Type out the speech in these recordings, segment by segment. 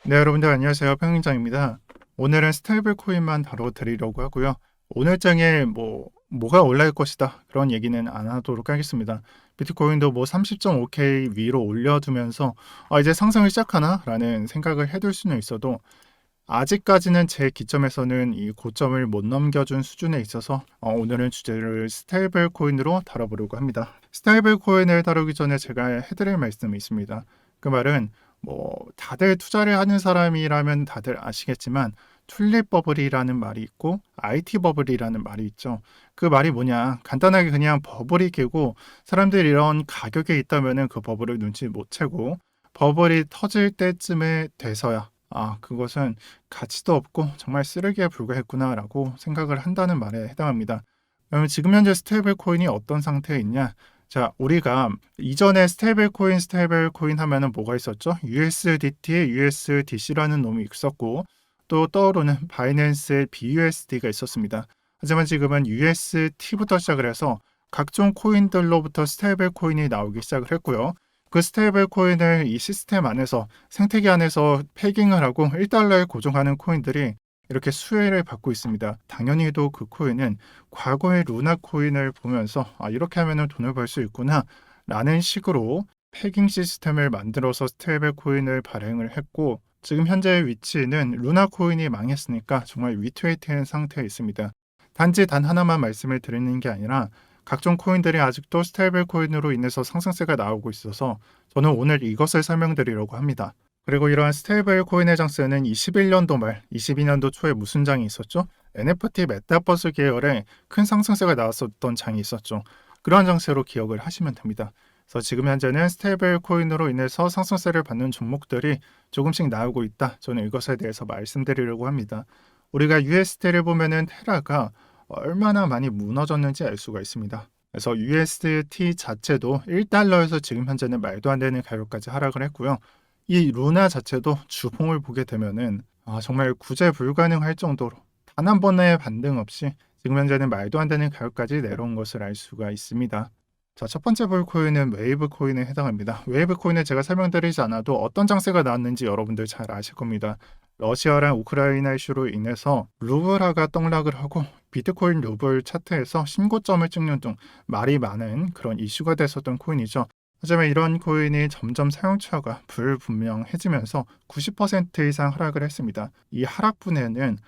네, 여러분들 안녕하세요. 평민장입니다. 오늘은 스테이블 코인만 다뤄드리려고 하고요. 오늘장에 뭐가 올라갈 것이다. 그런 얘기는 안 하도록 하겠습니다. 비트코인도 30.5K 위로 올려두면서 이제 상승을 시작하나? 라는 생각을 해둘 수는 있어도 아직까지는 제 기점에서는 이 고점을 못 넘겨준 수준에 있어서 오늘은 주제를 스테이블 코인으로 다뤄보려고 합니다. 스테이블 코인을 다루기 전에 제가 해드릴 말씀이 있습니다. 그 말은 다들 투자를 하는 사람이라면 다들 아시겠지만 튤립 버블이라는 말이 있고 IT 버블이라는 말이 있죠. 그 말이 뭐냐? 간단하게 그냥 버블이 깨고 사람들이 이런 가격에 있다면은 그 버블을 눈치 못 채고 버블이 터질 때쯤에 돼서야 그것은 가치도 없고 정말 쓰레기에 불과했구나라고 생각을 한다는 말에 해당합니다. 그러면 지금 현재 스테이블 코인이 어떤 상태에 있냐? 자, 우리가 이전에 스테이블 코인 하면은 뭐가 있었죠? USDT, USDC라는 놈이 있었고 또 떠오르는 바이낸스의 BUSD가 있었습니다. 하지만 지금은 UST부터 시작을 해서 각종 코인들로부터 스테이블 코인이 나오기 시작을 했고요. 그 스테이블 코인을 이 시스템 안에서 생태계 안에서 패깅을 하고 1달러에 고정하는 코인들이 이렇게 수혜를 받고 있습니다. 당연히도 그 코인은 과거의 루나 코인을 보면서 이렇게 하면 돈을 벌 수 있구나 라는 식으로 패깅 시스템을 만들어서 스테이블 코인을 발행을 했고 지금 현재의 위치는 루나 코인이 망했으니까 정말 위트웨이트한 상태에 있습니다. 단지 단 하나만 말씀을 드리는 게 아니라 각종 코인들이 아직도 스테이블 코인으로 인해서 상승세가 나오고 있어서 저는 오늘 이것을 설명드리려고 합니다. 그리고 이러한 스테이블 코인의 장세는 21년도 말, 22년도 초에 무슨 장이 있었죠? NFT 메타버스 계열의 큰 상승세가 나왔었던 장이 있었죠. 그러한 장세로 기억을 하시면 됩니다. 그래서 지금 현재는 스테이블 코인으로 인해서 상승세를 받는 종목들이 조금씩 나오고 있다. 저는 이것에 대해서 말씀드리려고 합니다. 우리가 USD를 보면은 테라가 얼마나 많이 무너졌는지 알 수가 있습니다. 그래서 USDT 자체도 1달러에서 지금 현재는 말도 안 되는 가격까지 하락을 했고요. 이 루나 자체도 주봉을 보게 되면은 정말 구제 불가능할 정도로 단 한 번의 반등 없이 지금 현재는 말도 안 되는 가격까지 내려온 것을 알 수가 있습니다. 자, 첫 번째 볼코인은 웨이브 코인에 해당합니다. 웨이브 코인은 제가 설명드리지 않아도 어떤 장세가 나왔는지 여러분들 잘 아실 겁니다. 러시아랑 우크라이나 이슈로 인해서 루블화가 떡락을 하고 비트코인 루블 차트에서 신고점을 찍는 등 말이 많은 그런 이슈가 됐었던 코인이죠. 하지만 이런 코인이 점점 사용처가 불분명해지면서 90% 이상 하락을 했습니다. 이 하락분에는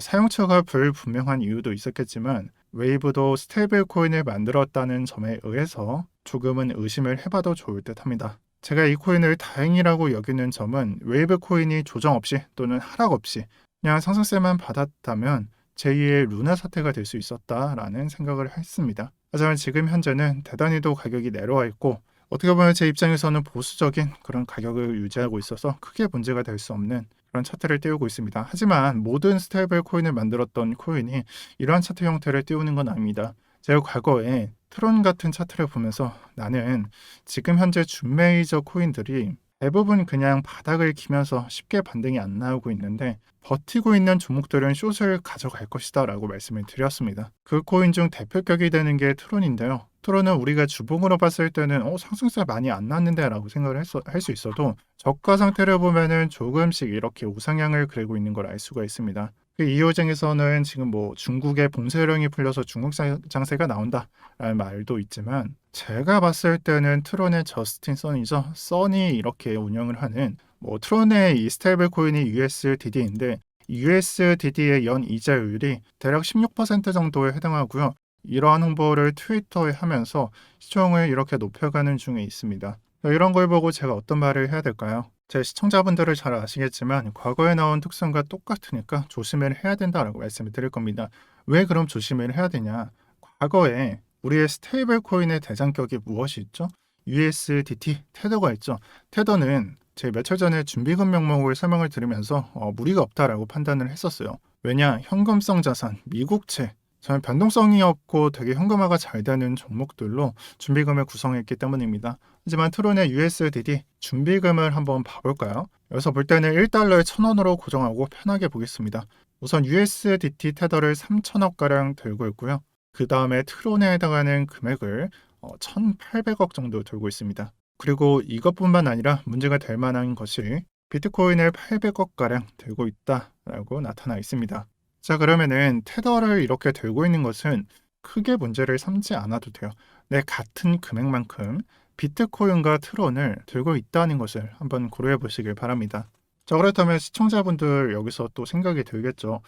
사용처가 불분명한 이유도 있었겠지만 웨이브도 스테이블 코인을 만들었다는 점에 의해서 조금은 의심을 해봐도 좋을 듯 합니다. 제가 이 코인을 다행이라고 여기는 점은 웨이브 코인이 조정 없이 또는 하락 없이 그냥 상승세만 받았다면 제2의 루나 사태가 될 수 있었다라는 생각을 했습니다. 하지만 지금 현재는 대단히도 가격이 내려와 있고 어떻게 보면 제 입장에서는 보수적인 그런 가격을 유지하고 있어서 크게 문제가 될 수 없는 그런 차트를 띄우고 있습니다. 하지만 모든 스테이블 코인을 만들었던 코인이 이러한 차트 형태를 띄우는 건 아닙니다. 제가 과거에 트론 같은 차트를 보면서 나는 지금 현재 준메이저 코인들이 대부분 그냥 바닥을 기면서 쉽게 반등이 안 나오고 있는데 버티고 있는 종목들은 숏을 가져갈 것이다 라고 말씀을 드렸습니다. 그 코인 중 대표격이 되는 게 트론인데요. 트론은 우리가 주봉으로 봤을 때는 상승세 많이 안 났는데 라고 생각을 할 수 있어도 저가 상태를 보면은 조금씩 이렇게 우상향을 그리고 있는 걸 알 수가 있습니다. 그 이호쟁에서는 지금 중국의 봉쇄령이 풀려서 중국 장세가 나온다라는 말도 있지만 제가 봤을 때는 트론의 저스틴 선이죠. 선이 이렇게 운영을 하는 트론의 이 스테이블 코인이 USDD인데 USDD의 연 이자율이 대략 16% 정도에 해당하고요. 이러한 홍보를 트위터에 하면서 시총을 이렇게 높여가는 중에 있습니다. 이런 걸 보고 제가 어떤 말을 해야 될까요? 제 시청자분들을 잘 아시겠지만 과거에 나온 특성과 똑같으니까 조심을 해야 된다라고 말씀을 드릴 겁니다. 왜 그럼 조심을 해야 되냐? 과거에 우리의 스테이블 코인의 대장격이 무엇이 있죠? USDT, 테더가 있죠. 테더는 제 며칠 전에 준비금 명목을 설명을 드리면서 무리가 없다라고 판단을 했었어요. 왜냐? 현금성 자산, 미국채, 저는 변동성이 없고 되게 현금화가 잘 되는 종목들로 준비금을 구성했기 때문입니다. 하지만 트론의 USDD 준비금을 한번 봐볼까요? 여기서 볼 때는 1달러에 1,000원으로 고정하고 편하게 보겠습니다. 우선 USDT 테더를 3천억가량 들고 있고요. 그 다음에 트론에 해당하는 금액을 1,800억 정도 들고 있습니다. 그리고 이것뿐만 아니라 문제가 될 만한 것이 비트코인을 800억가량 들고 있다라고 나타나 있습니다. 자, 그러면은 테더를 이렇게 들고 있는 것은 크게 문제를 삼지 않아도 돼요. 내 같은 금액만큼 비트코인과 트론을 들고 있다는 것을 한번 고려해 보시길 바랍니다. 자, 그렇다면 시청자분들 여기서 또 생각이 들겠죠.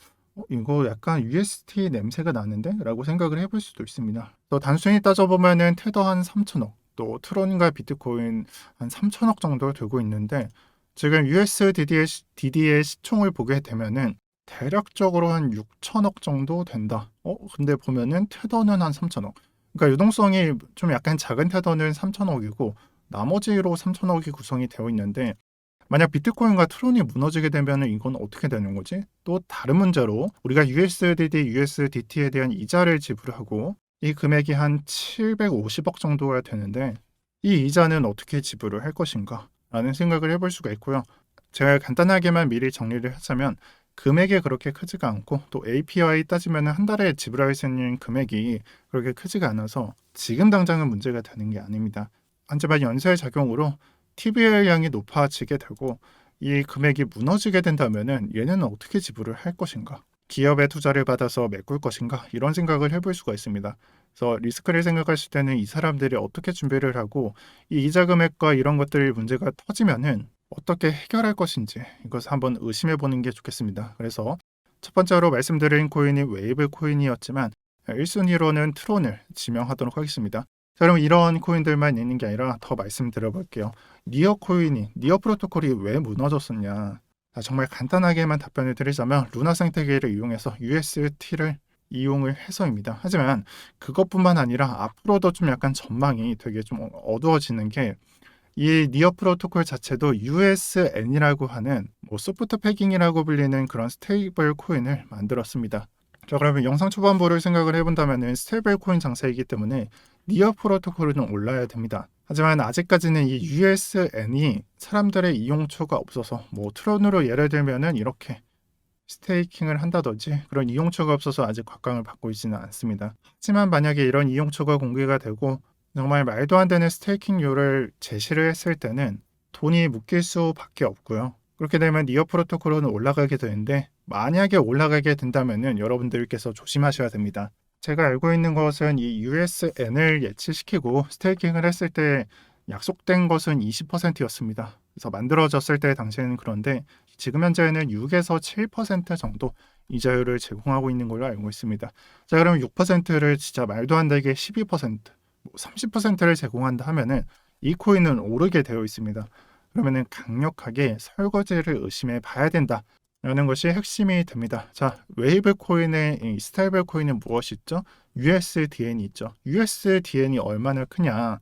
이거 약간 UST 냄새가 나는데? 라고 생각을 해볼 수도 있습니다. 또 단순히 따져보면은 테더 한 3천억, 또 트론과 비트코인 한 3천억 정도 들고 있는데 지금 USDD의 시총을 보게 되면은 대략적으로 한 6천억 정도 된다. 근데 보면은 테더는 한 3천억. 그러니까 유동성이 좀 약간 작은 테더는 3천억이고 나머지로 3천억이 구성이 되어 있는데 만약 비트코인과 트론이 무너지게 되면 이건 어떻게 되는 거지? 또 다른 문제로 우리가 USDD, USDT에 대한 이자를 지불하고 이 금액이 한 750억 정도가 되는데 이 이자는 어떻게 지불을 할 것인가? 라는 생각을 해볼 수가 있고요. 제가 간단하게만 미리 정리를 하자면 금액이 그렇게 크지가 않고 또 API 따지면 한 달에 지불할 수 있는 금액이 그렇게 크지가 않아서 지금 당장은 문제가 되는 게 아닙니다. 하지만 연쇄 작용으로 TVL량이 높아지게 되고 이 금액이 무너지게 된다면은 얘는 어떻게 지불을 할 것인가? 기업의 투자를 받아서 메꿀 것인가? 이런 생각을 해볼 수가 있습니다. 그래서 리스크를 생각했을 때는 이 사람들이 어떻게 준비를 하고 이 이자 금액과 이런 것들이 문제가 터지면은 어떻게 해결할 것인지 이것을 한번 의심해 보는 게 좋겠습니다. 그래서 첫 번째로 말씀드린 코인이 웨이브 코인이었지만 1순위로는 트론을 지명하도록 하겠습니다. 자, 그럼 이런 코인들만 있는 게 아니라 더 말씀드려 볼게요. 니어 프로토콜이 왜 무너졌었냐? 정말 간단하게만 답변을 드리자면 루나 생태계를 이용해서 UST를 이용을 해서입니다. 하지만 그것뿐만 아니라 앞으로도 좀 약간 전망이 되게 좀 어두워지는 게 이 니어 프로토콜 자체도 USN이라고 하는 소프트 패깅이라고 불리는 그런 스테이블 코인을 만들었습니다. 자, 그러면 영상 초반부를 생각을 해본다면 스테이블 코인 장세이기 때문에 니어 프로토콜은 올라야 됩니다. 하지만 아직까지는 이 USN이 사람들의 이용처가 없어서 트론으로 예를 들면은 이렇게 스테이킹을 한다든지 그런 이용처가 없어서 아직 곽광을 받고 있지는 않습니다. 하지만 만약에 이런 이용처가 공개가 되고 정말 말도 안 되는 스테이킹료를 제시를 했을 때는 돈이 묶일 수밖에 없고요. 그렇게 되면 니어 프로토콜은 올라가게 되는데 만약에 올라가게 된다면은 여러분들께서 조심하셔야 됩니다. 제가 알고 있는 것은 이 USN을 예치시키고 스테이킹을 했을 때 약속된 것은 20%였습니다. 그래서 만들어졌을 때 당시에는 그런데 지금 현재는 6에서 7% 정도 이자율을 제공하고 있는 걸로 알고 있습니다. 자, 그럼 6%를 진짜 말도 안 되게 12%, 30%를 제공한다 하면은 이 코인은 오르게 되어 있습니다. 그러면은 강력하게 설거지를 의심해 봐야 된다. 라는 것이 핵심이 됩니다. 자, 웨이브 코인의 이 스테이블 코인은 무엇이 있죠? USDN이 있죠. USDN이 얼마나 크냐?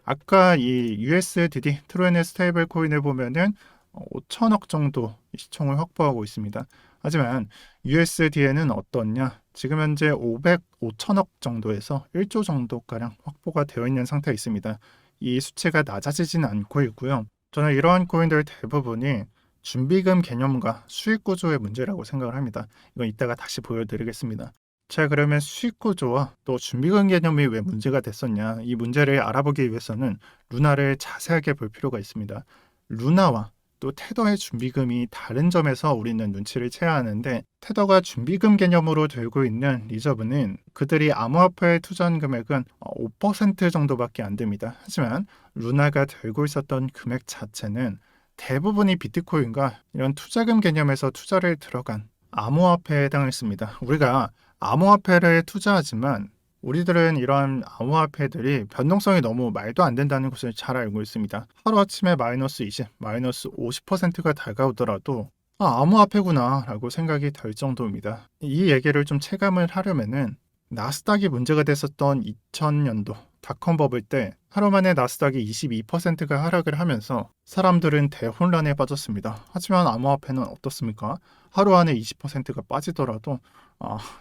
아까 이 USDD 트루엔의 스테이블 코인을 보면은 5천억 정도 시총을 확보하고 있습니다. 하지만 USDN은 어떻냐? 지금 현재 5천억 정도에서 1조 정도가량 확보가 되어 있는 상태에 있습니다. 이 수치가 낮아지지는 않고 있고요. 저는 이러한 코인들 대부분이 준비금 개념과 수익 구조의 문제라고 생각을 합니다. 이건 이따가 다시 보여드리겠습니다. 자, 그러면 수익 구조와 또 준비금 개념이 왜 문제가 됐었냐? 이 문제를 알아보기 위해서는 루나를 자세하게 볼 필요가 있습니다. 루나와 또 테더의 준비금이 다른 점에서 우리는 눈치를 채야 하는데 테더가 준비금 개념으로 들고 있는 리저브는 그들이 암호화폐에 투자한 금액은 5% 정도밖에 안 됩니다. 하지만 루나가 들고 있었던 금액 자체는 대부분이 비트코인과 이런 투자금 개념에서 투자를 들어간 암호화폐에 해당했습니다. 우리가 암호화폐를 투자하지만 우리들은 이런 암호화폐들이 변동성이 너무 말도 안 된다는 것을 잘 알고 있습니다. 하루아침에 마이너스 20, 마이너스 50%가 다가오더라도 암호화폐구나 라고 생각이 들 정도입니다. 이 얘기를 좀 체감을 하려면은 나스닥이 문제가 됐었던 2000년도 닷컴 버블 때 하루 만에 나스닥이 22%가 하락을 하면서 사람들은 대혼란에 빠졌습니다. 하지만 암호화폐는 어떻습니까? 하루 안에 20%가 빠지더라도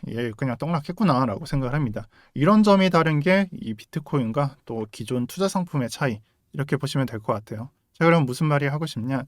얘 그냥 떡락했구나 라고 생각을 합니다. 이런 점이 다른 게 이 비트코인과 또 기존 투자 상품의 차이 이렇게 보시면 될 것 같아요. 자, 그럼 무슨 말이 하고 싶냐?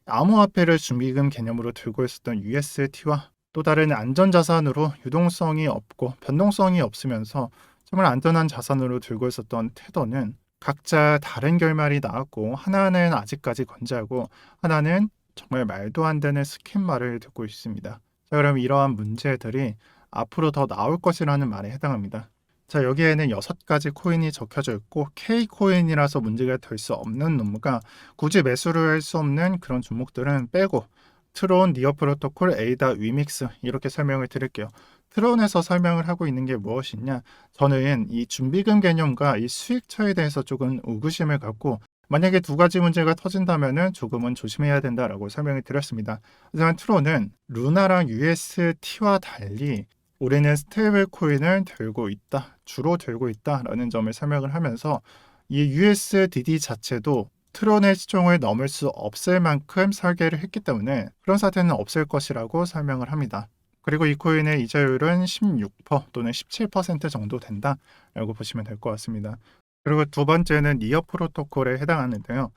암호화폐를 준비금 개념으로 들고 있었던 UST와 또 다른 안전자산으로 유동성이 없고 변동성이 없으면서 정말 안전한 자산으로 들고 있었던 테더는 각자 다른 결말이 나왔고 하나는 아직까지 건재하고 하나는 정말 말도 안 되는 스캔말을 듣고 있습니다. 자, 그럼 이러한 문제들이 앞으로 더 나올 것이라는 말에 해당합니다. 자, 여기에는 6가지 코인이 적혀져 있고 K코인이라서 문제가 될 수 없는 놈과 굳이 매수를 할 수 없는 그런 종목들은 빼고 트론, 니어 프로토콜, 에이다, 위믹스 이렇게 설명을 드릴게요. 트론에서 설명을 하고 있는 게 무엇이냐? 저는 이 준비금 개념과 이 수익처에 대해서 조금 의구심을 갖고 만약에 2가지 문제가 터진다면은 조금은 조심해야 된다라고 설명을 드렸습니다. 하지만 트론은 루나랑 UST와 달리 우리는 스테이블 코인을 들고 있다, 주로 들고 있다라는 점을 설명을 하면서 이 USDD 자체도 트론의 시총을 넘을 수 없을 만큼 설계를 했기 때문에 그런 사태는 없을 것이라고 설명을 합니다. 그리고 이 코인의 이자율은 16% 또는 17% 정도 된다라고 보시면 될 것 같습니다. 그리고 두 번째는 니어 프로토콜에 해당하는데요.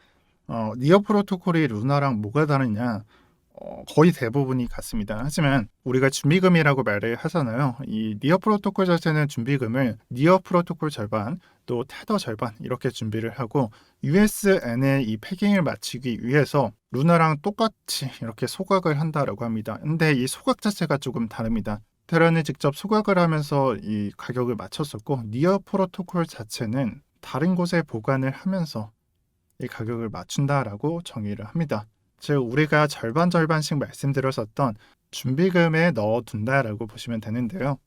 니어 프로토콜이 루나랑 뭐가 다르냐? 거의 대부분이 같습니다. 하지만 우리가 준비금이라고 말을 하잖아요. 이 니어 프로토콜 자체는 준비금을 니어 프로토콜 절반, 또 테더 절반 이렇게 준비를 하고 USN의 이 패깅을 맞추기 위해서 루나랑 똑같이 이렇게 소각을 한다라고 합니다. 근데 이 소각 자체가 조금 다릅니다. 테라는 직접 소각을 하면서 이 가격을 맞췄었고 니어 프로토콜 자체는 다른 곳에 보관을 하면서 이 가격을 맞춘다라고 정의를 합니다. 즉 우리가 절반씩 말씀드렸었던 준비금에 넣어둔다라고 보시면 되는데요.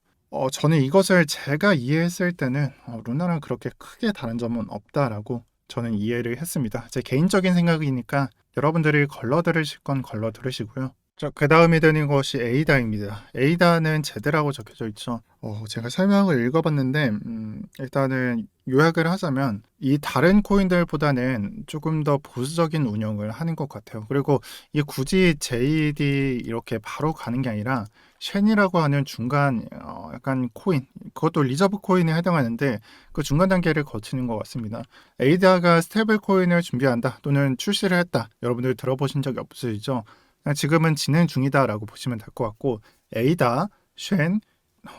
저는 이것을 제가 이해했을 때는 루나랑 그렇게 크게 다른 점은 없다라고 저는 이해를 했습니다. 제 개인적인 생각이니까 여러분들이 걸러 들으실 건 걸러 들으시고요. 자, 그 다음에 되는 것이 에이다입니다. 에이다는 제드라고 적혀져 있죠. 제가 설명을 읽어봤는데 일단은 요약을 하자면 이 다른 코인들보다는 조금 더 보수적인 운영을 하는 것 같아요. 그리고 이게 굳이 JD 이렇게 바로 가는 게 아니라 쉔이라고 하는 중간 약간 코인, 그것도 리저브 코인에 해당하는데 그 중간 단계를 거치는 것 같습니다. 에이다가 스테이블 코인을 준비한다 또는 출시를 했다. 여러분들 들어보신 적이 없으시죠? 지금은 진행 중이다라고 보시면 될 것 같고 에이다, 쉔,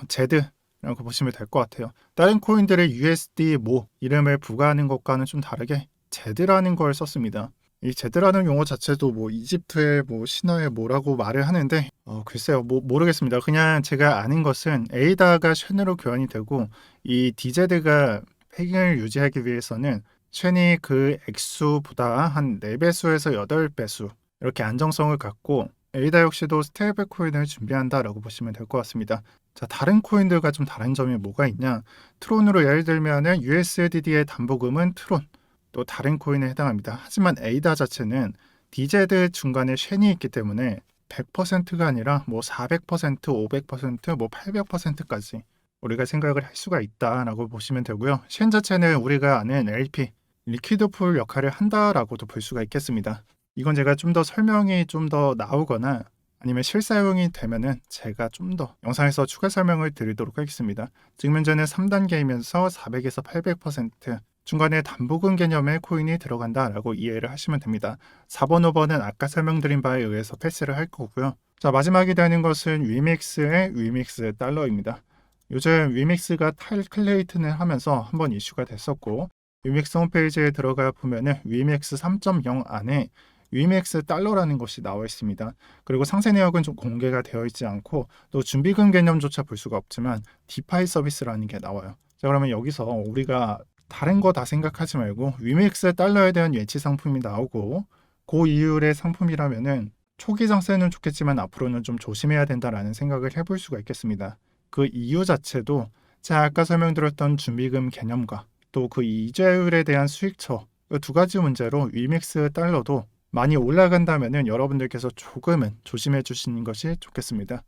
제드라고 보시면 될 것 같아요. 다른 코인들의 USD 모 이름을 부과하는 것과는 좀 다르게 제드라는 걸 썼습니다. 이 제드라는 용어 자체도 뭐 이집트의 뭐 신화의 뭐라고 말을 하는데 글쎄요 모르겠습니다. 그냥 제가 아는 것은 에이다가 쉔으로 교환이 되고 이 DZ가 패깅을 유지하기 위해서는 쉔이 그 액수보다 한 4배수에서 8배수 이렇게 안정성을 갖고 에이다 역시도 스테이블 코인을 준비한다라고 보시면 될 것 같습니다. 자, 다른 코인들과 좀 다른 점이 뭐가 있냐? 트론으로 예를 들면은 USDD의 담보금은 트론, 또 다른 코인에 해당합니다. 하지만 에이다 자체는 DZ 중간에 쉔이 있기 때문에 100%가 아니라 뭐 400%, 500%, 뭐 800%까지 우리가 생각을 할 수가 있다라고 보시면 되고요. 쉔 자체는 우리가 아는 LP, 리퀴드 풀 역할을 한다라고도 볼 수가 있겠습니다. 이건 제가 좀 더 설명이 좀 더 나오거나 아니면 실사용이 되면은 제가 좀 더 영상에서 추가 설명을 드리도록 하겠습니다. 지금 현재는 3단계이면서 400에서 800% 중간에 담보금 개념의 코인이 들어간다라고 이해를 하시면 됩니다. 4번, 5번은 아까 설명드린 바에 의해서 패스를 할 거고요. 자, 마지막이 되는 것은 위믹스의 위믹스 달러입니다. 요즘 위믹스가 탈클레이튼을 하면서 한번 이슈가 됐었고 위믹스 홈페이지에 들어가 보면은 위믹스 3.0 안에 위믹스 달러라는 것이 나와 있습니다. 그리고 상세 내역은 좀 공개가 되어 있지 않고 또 준비금 개념조차 볼 수가 없지만 디파이 서비스라는 게 나와요. 자, 그러면 여기서 우리가 다른 거 다 생각하지 말고 위믹스 달러에 대한 예치 상품이 나오고 고이율의 상품이라면은 초기 장세는 좋겠지만 앞으로는 좀 조심해야 된다라는 생각을 해볼 수가 있겠습니다. 그 이유 자체도 제가 아까 설명드렸던 준비금 개념과 또 그 이자율에 대한 수익처 이 2가지 문제로 위믹스 달러도 많이 올라간다면은 여러분들께서 조금은 조심해 주시는 것이 좋겠습니다.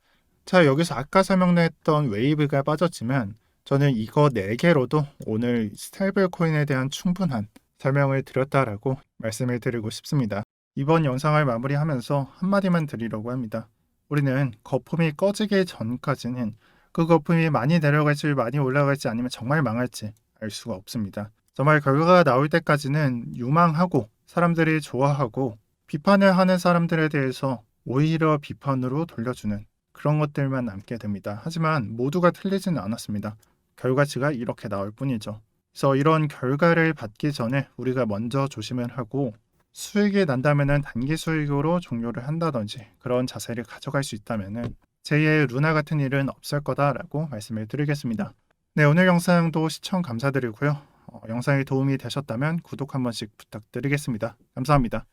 자, 여기서 아까 설명했던 웨이브가 빠졌지만 저는 이거 4개로도 오늘 스테이블 코인에 대한 충분한 설명을 드렸다라고 말씀을 드리고 싶습니다. 이번 영상을 마무리하면서 한마디만 드리려고 합니다. 우리는 거품이 꺼지기 전까지는 그 거품이 많이 내려갈지 많이 올라갈지 아니면 정말 망할지 알 수가 없습니다. 정말 결과가 나올 때까지는 유망하고 사람들이 좋아하고 비판을 하는 사람들에 대해서 오히려 비판으로 돌려주는 그런 것들만 남게 됩니다. 하지만 모두가 틀리지는 않았습니다. 결과치가 이렇게 나올 뿐이죠. 그래서 이런 결과를 받기 전에 우리가 먼저 조심을 하고 수익이 난다면은 단기 수익으로 종료를 한다든지 그런 자세를 가져갈 수 있다면은 제2의 루나 같은 일은 없을 거다라고 말씀을 드리겠습니다. 네, 오늘 영상도 시청 감사드리고요. 영상이 도움이 되셨다면 구독 한 번씩 부탁드리겠습니다. 감사합니다.